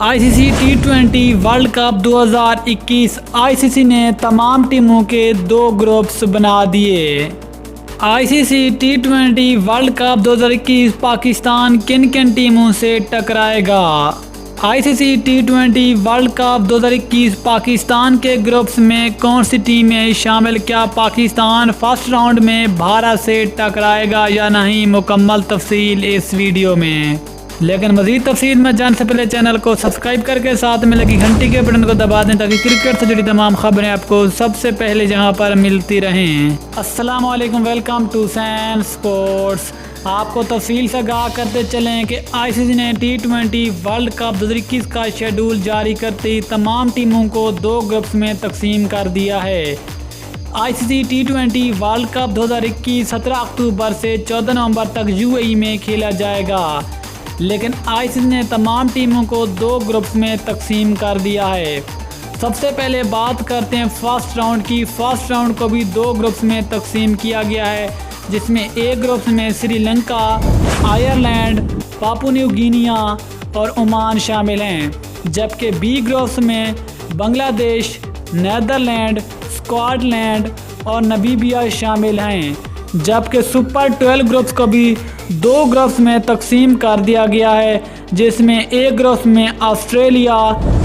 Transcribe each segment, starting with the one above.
ICC टी20 world cup 2021 ICC ने तमाम टीमों के 2 ग्रुप्स बना दिए। आईसीसी टी20 वर्ल्ड कप 2021 पाकिस्तान किन किन टीमों से टकराएगा। आईसीसी टी20 वर्ल्ड कप 2021 पाकिस्तान के ग्रुप्स में कौन सी टीमें शामिल, क्या पाकिस्तान फर्स्ट राउंड में भारत से टकराएगा या नहीं, मुकम्मल तफसील इस वीडियो में। लेकिन मज़ीद तफसील में जानने से पहले चैनल को सब्सक्राइब करके साथ में लगी घंटी के बटन को दबा दें ताकि क्रिकेट से जुड़ी तमाम खबरें आपको सबसे पहले जहां पर मिलती रहें। अस्सलाम वालेकुम, वेलकम टू सैन स्पोर्ट्स। आपको तफसील से आगाह करते चलें कि आईसीसी ने टी20 वर्ल्ड कप 2021 का शेड्यूल जारी करते ही तमाम टीमों को 2 ग्रुप्स में तकसीम कर दिया है। आईसीसी टी20 वर्ल्ड कप 2021 17 अक्टूबर से 14 नवंबर तक यूएई में खेला जाएगा, लेकिन आईसीसी ने तमाम टीमों को 2 ग्रुप्स में तकसीम कर दिया है। सबसे पहले बात करते हैं फर्स्ट राउंड की। फर्स्ट राउंड को भी 2 ग्रुप्स में तकसीम किया गया है, जिसमें ए ग्रुप्स में Sri Lanka, Ireland, Papua new Guinea और ओमान शामिल हैं, जबकि बी ग्रुप्स में बांग्लादेश, नीदरलैंड, स्कॉटलैंड और नामीबिया शामिल हैं। जबकि सुपर 12 ग्रुप्स को भी 2 ग्रुप्स में तकसीम कर दिया गया है, जिसमें ए ग्रुप्स में ऑस्ट्रेलिया,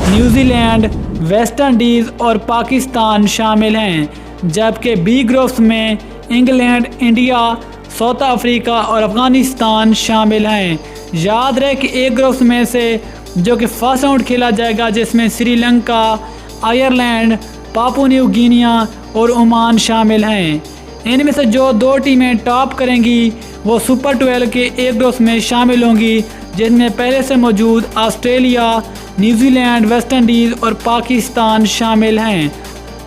न्यूजीलैंड, वेस्ट इंडीज़ और पाकिस्तान शामिल हैं, जबकि बी ग्रुप्स में इंग्लैंड, इंडिया, साउथ अफ्रीका और अफ़गानिस्तान शामिल हैं। याद रहे कि ए ग्रुप्स में से जो कि फर्स्ट राउंड खेला जाएगा, जिसमें Sri Lanka, Ireland, Papua new Guinea और ओमान शामिल हैं। इनमें से जो 2 टीमें टॉप करेंगी वो सुपर 12 के ए ग्रुप्स में शामिल होंगी, जिनमें पहले से मौजूद ऑस्ट्रेलिया, न्यूजीलैंड, वेस्ट इंडीज़ और पाकिस्तान शामिल हैं।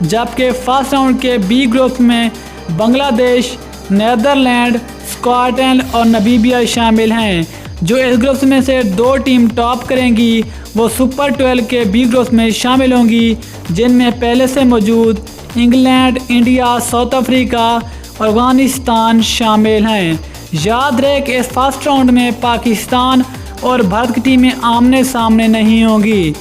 जबकि फर्स्ट राउंड के बी ग्रुप में बांग्लादेश, नीदरलैंड, स्कॉटलैंड और नामीबिया शामिल हैं। जो इस ग्रुप्स में से 2 टीम टॉप करेंगी वो सुपर 12 के बी ग्रुप में शामिल होंगी, जिनमें पहले से मौजूद इंग्लैंड, इंडिया, साउथ अफ्रीका और अफगानिस्तान शामिल हैं। याद रहे कि इस फर्स्ट राउंड में पाकिस्तान और भारत की टीमें आमने सामने नहीं होंगी।